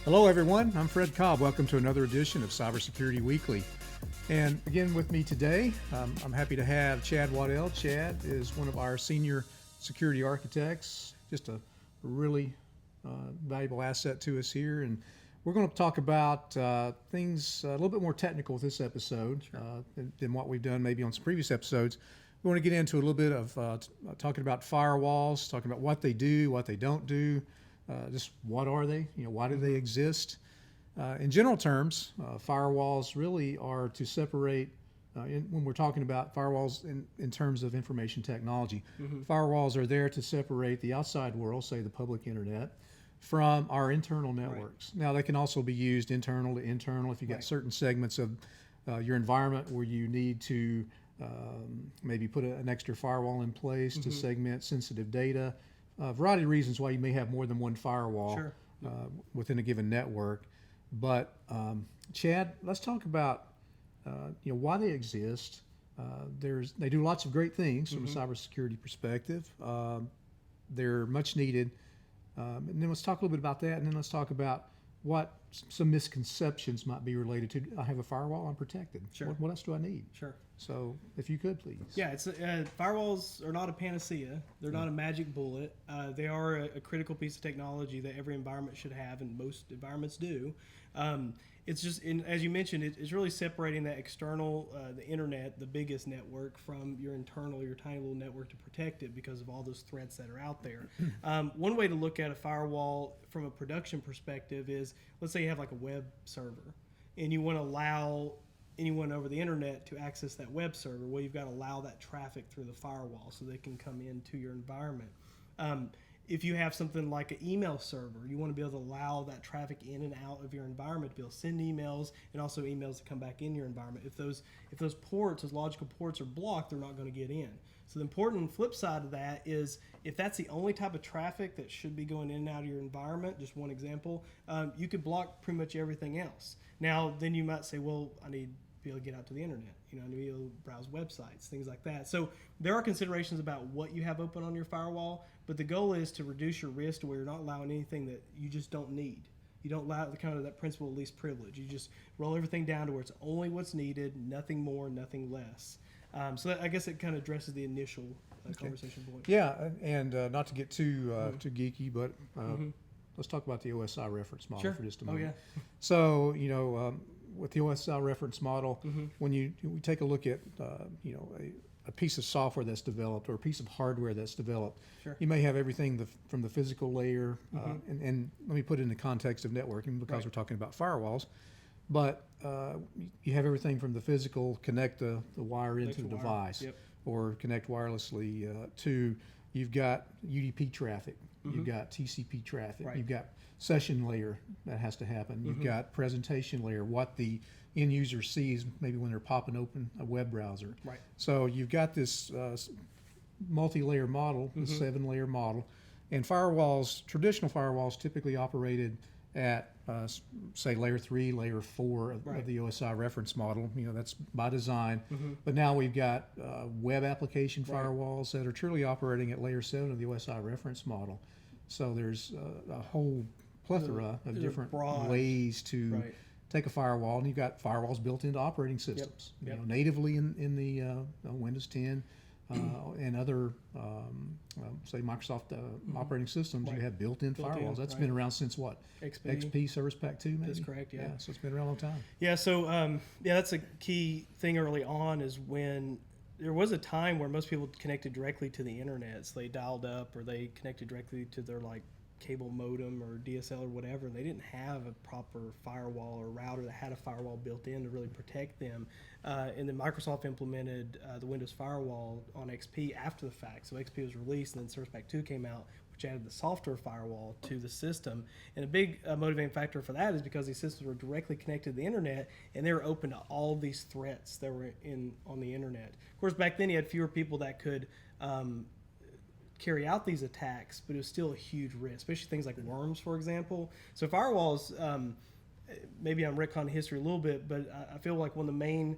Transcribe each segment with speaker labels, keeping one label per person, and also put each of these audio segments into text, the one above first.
Speaker 1: Hello, everyone. I'm Fred Cobb. Welcome to another edition of Cybersecurity Weekly. And again, with me today, I'm happy to have Chad Waddell. Chad is one of our senior security architects, just a really valuable asset to us here. And we're going to talk about things a little bit more technical with this episode than what we've done maybe on some previous episodes. We want to get into a little bit of talking about firewalls, talking about what they do, what they don't do. Just what are they? Why do they exist? In general terms, firewalls really are to separate, when we're talking about firewalls in terms of information technology, firewalls are there to separate the outside world, say the public internet, from our internal networks. Now, they can also be used internal to internal if you've got certain segments of your environment where you need to maybe put an extra firewall in place to segment sensitive data. A variety of reasons why you may have more than one firewall within a given network. But Chad, let's talk about why they exist. They do lots of great things from a cybersecurity perspective. They're much needed. And then let's talk a little bit about that, and then let's talk about what some misconceptions might be related to. I have a firewall, I'm protected. What else do I need? So if you could, please.
Speaker 2: Yeah, it's firewalls are not a panacea. They're not a magic bullet. They are a critical piece of technology that every environment should have, and most environments do. It's just, as you mentioned, it's really separating that external, the internet, the biggest network, from your internal, your tiny little network, to protect it because of all those threats that are out there. One way to look at a firewall from a production perspective is, let's say you have like a web server, and you want to allow anyone over the internet to access that web server. Well, you've got to allow that traffic through the firewall so they can come into your environment. If you have something like an email server, you want to be able to allow that traffic in and out of your environment to be able to send emails, and also emails to come back in your environment. If those ports, those logical ports, are blocked, they're not going to get in. So the important flip side of that is, if that's the only type of traffic that should be going in and out of your environment, just one example, you could block pretty much everything else. Now, then you might say, well, I need to be able to get out to the internet. I need to be able to browse websites, things like that. So there are considerations about what you have open on your firewall, but the goal is to reduce your risk to where you're not allowing anything that you just don't need. You don't allow the kind of that principle of least privilege. You just roll everything down to where it's only what's needed, nothing more, nothing less. So I guess it kind of addresses the initial conversation point.
Speaker 1: Yeah, and not to get too geeky, but let's talk about the OSI reference model for just a moment. So, with the OSI reference model, when we take a look at a piece of software that's developed or a piece of hardware that's developed, you may have everything from the physical layer, and let me put it in the context of networking because we're talking about firewalls, but you have everything from the physical, connect the wire into the device, or connect wirelessly to, you've got UDP traffic, you've got TCP traffic, you've got session layer that has to happen, you've got presentation layer, what the end user sees maybe when they're popping open a web browser. So you've got this multi-layer model, the 7-layer model, and firewalls, traditional firewalls, typically operated at say layer 3, layer 4 of the OSI reference model. That's by design. But now we've got web application firewalls that are truly operating at layer 7 of the OSI reference model. So there's a whole plethora of different ways to take a firewall, and you've got firewalls built into operating systems, natively in the Windows 10 and other, say Microsoft operating systems. You have built-in firewalls. That's been around since what? XP Service Pack 2, maybe?
Speaker 2: That's correct, yeah.
Speaker 1: So it's been around a long time.
Speaker 2: Yeah, so that's a key thing early on, is when there was a time where most people connected directly to the internet. So they dialed up, or they connected directly to their cable modem or DSL or whatever, and they didn't have a proper firewall or router that had a firewall built in to really protect them. And then Microsoft implemented the Windows Firewall on XP after the fact. So XP was released, and then Service Pack 2 came out, which added the software firewall to the system. And a big motivating factor for that is because these systems were directly connected to the internet, and they were open to all these threats that were on the internet. Of course, back then you had fewer people that could carry out these attacks, but it was still a huge risk, especially things like worms, for example. So firewalls, maybe I'm retconning history a little bit, but I feel like one of the main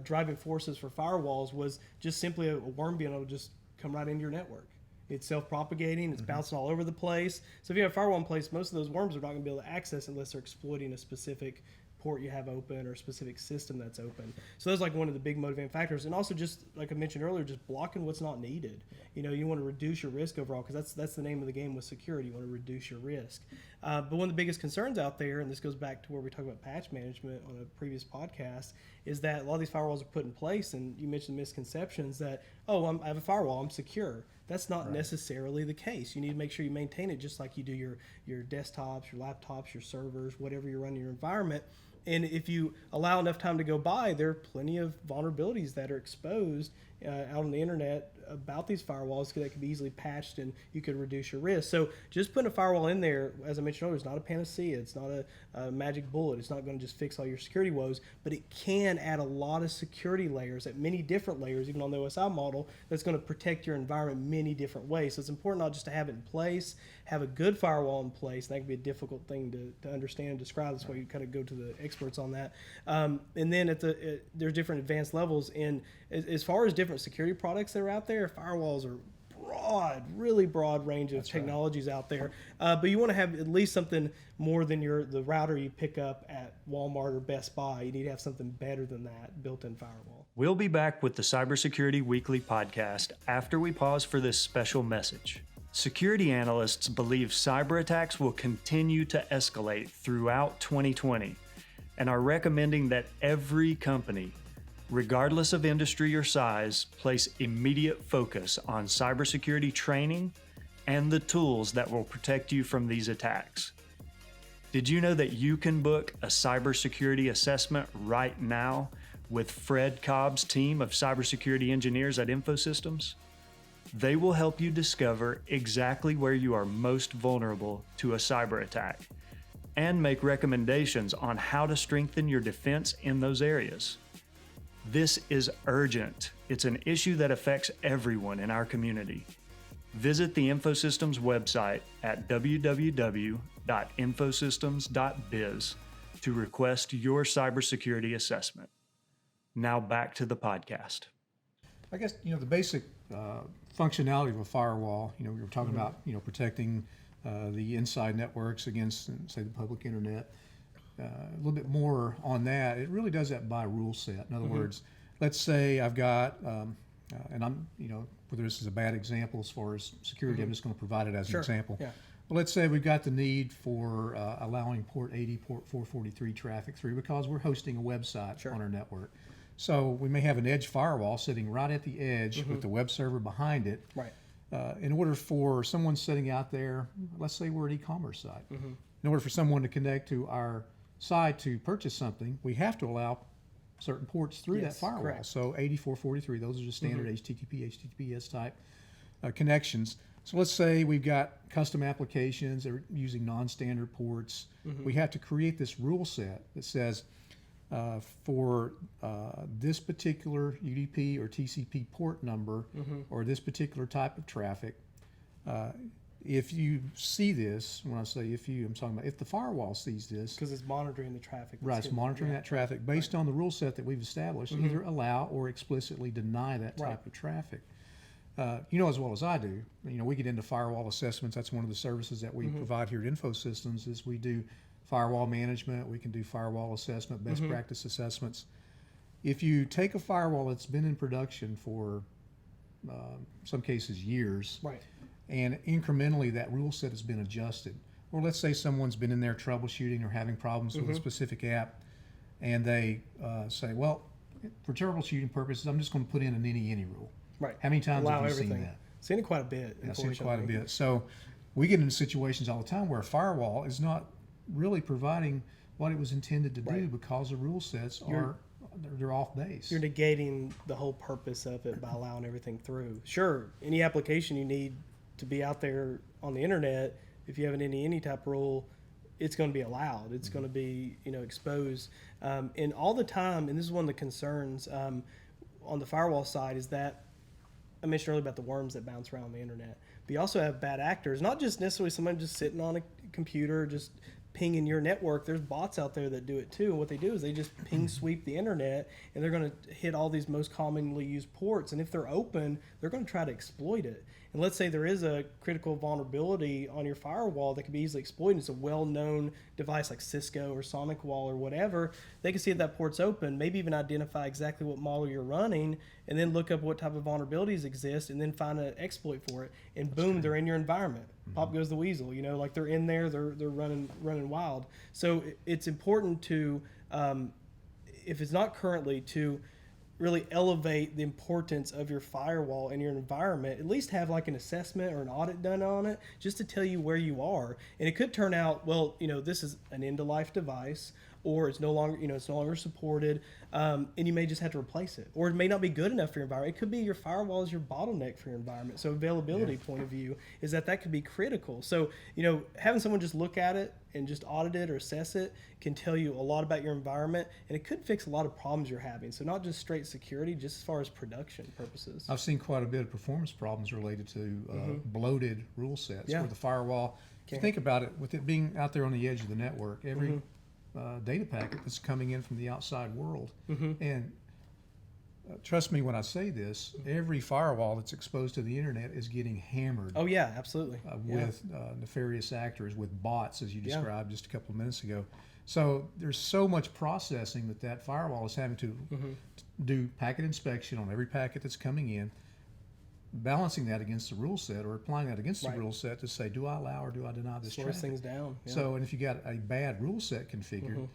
Speaker 2: driving forces for firewalls was just simply a worm being able to just come right into your network. It's self-propagating. It's bouncing all over the place. So if you have a firewall in place, most of those worms are not going to be able to access unless they're exploiting a specific port you have open or a specific system that's open. So that's like one of the big motivating factors. And also, just like I mentioned earlier, just blocking what's not needed. You want to reduce your risk overall, because that's the name of the game with security. You want to reduce your risk. But one of the biggest concerns out there, and this goes back to where we talked about patch management on a previous podcast, is that a lot of these firewalls are put in place, and you mentioned misconceptions that, I have a firewall, I'm secure. That's not necessarily the case. You need to make sure you maintain it just like you do your desktops, your laptops, your servers, whatever you run in your environment. And if you allow enough time to go by, there are plenty of vulnerabilities that are exposed out on the internet about these firewalls that could be easily patched, and you could reduce your risk. So just putting a firewall in there, as I mentioned earlier, is not a panacea. It's not a magic bullet. It's not going to just fix all your security woes, but it can add a lot of security layers at many different layers, even on the OSI model, that's going to protect your environment many different ways. So it's important not just to have it in place, have a good firewall in place. And that can be a difficult thing to understand and describe. That's why you kind of go to the experts on that. And then there's different advanced levels. And as far as different security products that are out there, firewalls are really broad range of technologies out there. But you want to have at least something more than the router you pick up at Walmart or Best Buy. You need to have something better than that built-in firewall.
Speaker 3: We'll be back with the Cybersecurity Weekly podcast after we pause for this special message. Security analysts believe cyber attacks will continue to escalate throughout 2020 and are recommending that every company, regardless of industry or size, place immediate focus on cybersecurity training and the tools that will protect you from these attacks. Did you know that you can book a cybersecurity assessment right now with Fred Cobb's team of cybersecurity engineers at Infosystems? They will help you discover exactly where you are most vulnerable to a cyber attack and make recommendations on how to strengthen your defense in those areas. This is urgent. It's an issue that affects everyone in our community. Visit the Infosystems website at www.infosystems.biz to request your cybersecurity assessment. Now back to the podcast.
Speaker 1: I guess, the basic functionality of a firewall, we were talking about, protecting the inside networks against, say, the public internet. A little bit more on that. It really does that by rule set. In other words, let's say I've got, and I'm, whether this is a bad example as far as security, I'm just going to provide it as an example. Yeah. Well, let's say we've got the need for allowing port 80, port 443 traffic through because we're hosting a website on our network. So we may have an edge firewall sitting right at the edge with the web server behind it. Right. In order for someone sitting out there, let's say we're an e-commerce site, in order for someone to connect to our site to purchase something, we have to allow certain ports through that firewall. Correct. So 8443, those are just standard HTTP, HTTPS type connections. So let's say we've got custom applications that are using non-standard ports. We have to create this rule set that says for this particular UDP or TCP port number or this particular type of traffic, if you see this, when I say if you, I'm talking about if the firewall sees this.
Speaker 2: Because it's monitoring the traffic.
Speaker 1: Right, it's monitoring that traffic based on the rule set that we've established, either allow or explicitly deny that type of traffic. As well as I do, we get into firewall assessments. That's one of the services that we provide here at Infosystems is we do firewall management. We can do firewall assessment, best practice assessments. If you take a firewall that's been in production for some cases years, and incrementally that rule set has been adjusted. Or let's say someone's been in there troubleshooting or having problems with a specific app, and they say, well, for troubleshooting purposes, I'm just going to put in an any rule. Right. How many times have you seen that?
Speaker 2: Seen it quite a bit.
Speaker 1: I've seen it quite a bit. So we get into situations all the time where a firewall is not really providing what it was intended to do because the rule sets they're off base.
Speaker 2: You're negating the whole purpose of it by allowing everything through. Sure, any application you need to be out there on the internet, if you have an any type rule, it's going to be allowed. It's going to be exposed. And all the time, and this is one of the concerns on the firewall side, is that I mentioned earlier about the worms that bounce around the internet. But you also have bad actors, not just necessarily someone just sitting on a computer just pinging your network. There's bots out there that do it too, and what they do is they just ping sweep the internet, and they're going to hit all these most commonly used ports, and if they're open, they're going to try to exploit it. And let's say there is a critical vulnerability on your firewall that can be easily exploited. It's a well-known device like Cisco or SonicWall or whatever. They can see if that port's open, maybe even identify exactly what model you're running, and then look up what type of vulnerabilities exist, and then find an exploit for it. And boom, they're in your environment. Pop goes the weasel. Like they're in there, they're running wild. So it's important to, if it's not currently, to really elevate the importance of your firewall and your environment. At least have like an assessment or an audit done on it, just to tell you where you are. And it could turn out, well, this is an end-of-life device, or it's no longer, it's no longer supported, and you may just have to replace it, or it may not be good enough for your environment. It could be your firewall is your bottleneck for your environment. So availability point of view is that could be critical. So having someone just look at it and just audit it or assess it can tell you a lot about your environment, and it could fix a lot of problems you're having. So not just straight security, just as far as production purposes.
Speaker 1: I've seen quite a bit of performance problems related to bloated rule sets where the firewall, if you think about it, with it being out there on the edge of the network, every data packet that's coming in from the outside world. And trust me when I say this, every firewall that's exposed to the internet is getting hammered.
Speaker 2: Oh yeah, absolutely.
Speaker 1: With nefarious actors, with bots, as you described just a couple of minutes ago. So there's so much processing that firewall is having to do packet inspection on every packet that's coming in, balancing that against the rule set, or applying that against the rule set to say, do I allow or do I deny this traffic?
Speaker 2: Slows things down. Yeah.
Speaker 1: So, and if you got a bad rule set configured,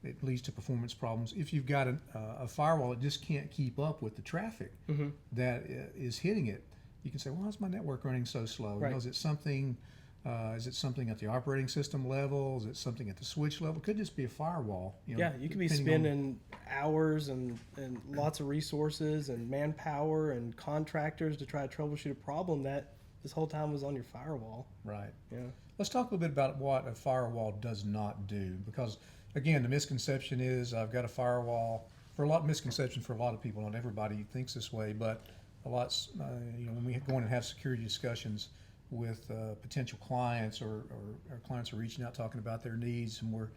Speaker 1: it leads to performance problems. If you've got a firewall that just can't keep up with the traffic that is hitting it, you can say, well, how's my network running so slow?
Speaker 2: Right.
Speaker 1: Is it something at the operating system level? Is it something at the switch level? It could just be a firewall.
Speaker 2: You could be spending hours and lots of resources and manpower and contractors to try to troubleshoot a problem that this whole time was on your firewall.
Speaker 1: Right.
Speaker 2: Yeah.
Speaker 1: Let's talk a little bit about what a firewall does not do, because again, the misconception is I've got a firewall. Misconception for a lot of people. Not everybody thinks this way, but a lot. When we go in and have security discussions with potential clients, or our clients are reaching out talking about their needs, and we're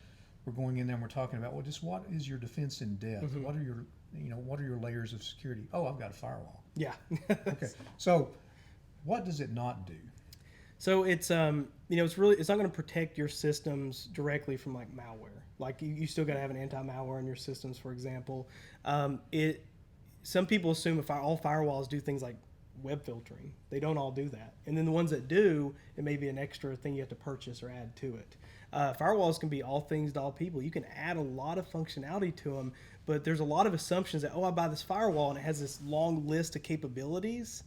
Speaker 1: going in there and we're talking about, well, just what is your defense in depth? What are your layers of security? Oh, I've got a firewall.
Speaker 2: Yeah.
Speaker 1: Okay. So what does it not do?
Speaker 2: So it's it's not going to protect your systems directly from like malware. Like you still got to have an anti-malware in your systems, for example. Some people assume all firewalls do things like web filtering. They don't all do that. And then the ones that do, it may be an extra thing you have to purchase or add to it. Firewalls can be all things to all people. You can add a lot of functionality to them, but there's a lot of assumptions that, I buy this firewall and it has this long list of capabilities,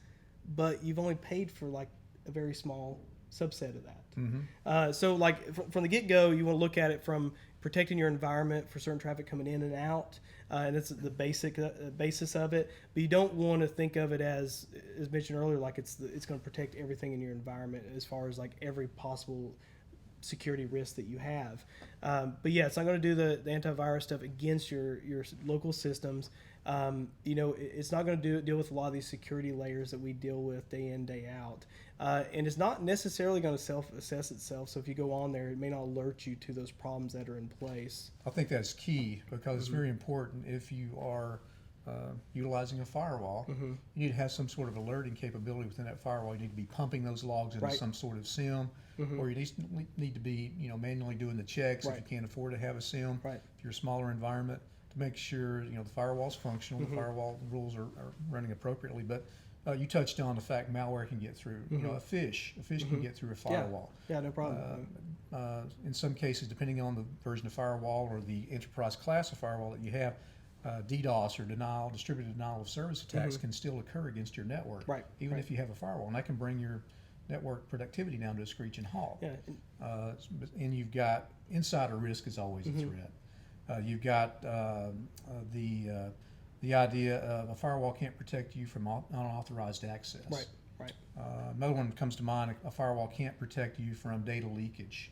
Speaker 2: but you've only paid for like a very small subset of that. So like from the get-go, you want to look at it from protecting your environment for certain traffic coming in and out, and that's the basis of it. But you don't want to think of it as mentioned earlier, like it's going to protect everything in your environment as far as like every possible security risk that you have. But yeah, it's not going to do the antivirus stuff against your local systems. It's not going to deal with a lot of these security layers that we deal with day in, day out. And it's not necessarily going to self-assess itself. So if you go on there, it may not alert you to those problems that are in place.
Speaker 1: I think that's key, because it's very important if you are utilizing a firewall. You need to have some sort of alerting capability within that firewall. You need to be pumping those logs into some sort of SIM, or you need to be manually doing the checks if you can't afford to have a SIM. If you're a smaller environment, to make sure the firewall's functional, the firewall rules are running appropriately. But you touched on the fact malware can get through. A fish can get through a firewall.
Speaker 2: Yeah, no problem.
Speaker 1: In some cases, depending on the version of firewall or the enterprise class of firewall that you have, DDoS or distributed denial of service attacks can still occur against your network, even if you have a firewall, and that can bring your network productivity down to a screeching halt. And you've got insider risk is always a threat. You've got the idea of a firewall can't protect you from unauthorized access. Another one comes to mind: a firewall can't protect you from data leakage.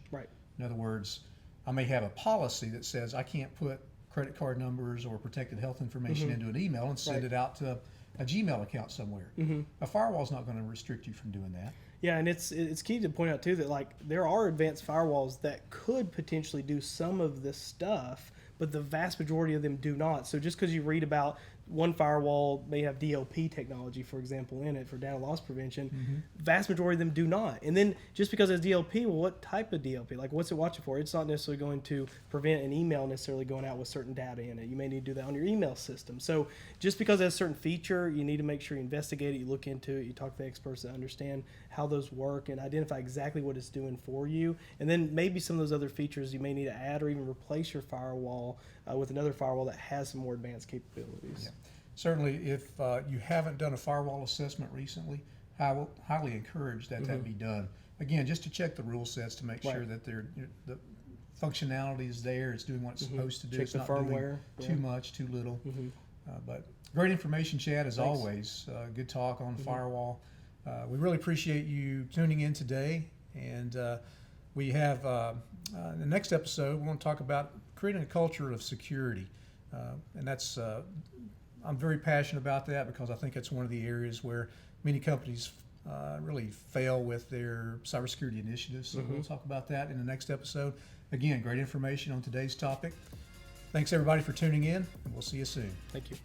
Speaker 1: In other words, I may have a policy that says I can't put credit card numbers or protected health information into an email and send it out to a Gmail account somewhere. A firewall is not going to restrict you from doing that.
Speaker 2: Yeah, and it's key to point out too that like there are advanced firewalls that could potentially do some of this stuff, but the vast majority of them do not. So just because you read about one firewall may have DLP technology, for example, in it for data loss prevention. Vast majority of them do not. And then just because it's DLP, well, what type of DLP? Like, what's it watching for? It's not necessarily going to prevent an email necessarily going out with certain data in it. You may need to do that on your email system. So just because it has a certain feature, you need to make sure you investigate it, you look into it, you talk to the experts that understand how those work and identify exactly what it's doing for you. And then maybe some of those other features you may need to add or even replace your firewall with another firewall that has some more advanced capabilities.
Speaker 1: Yeah. Certainly, if you haven't done a firewall assessment recently, I will highly encourage that that be done. Again, just to check the rule sets to make sure that the functionality is there, it's doing what it's supposed to do.
Speaker 2: Check
Speaker 1: It's
Speaker 2: the
Speaker 1: not
Speaker 2: firmware.
Speaker 1: doing too much, too little. But great information, Chad, as always. Good talk on firewall. We really appreciate you tuning in today. And we have, in the next episode, we're going to talk about creating a culture of security. And that's, I'm very passionate about that because I think it's one of the areas where many companies really fail with their cybersecurity initiatives. So we'll talk about that in the next episode. Again, great information on today's topic. Thanks everybody for tuning in, and we'll see you soon.
Speaker 2: Thank you.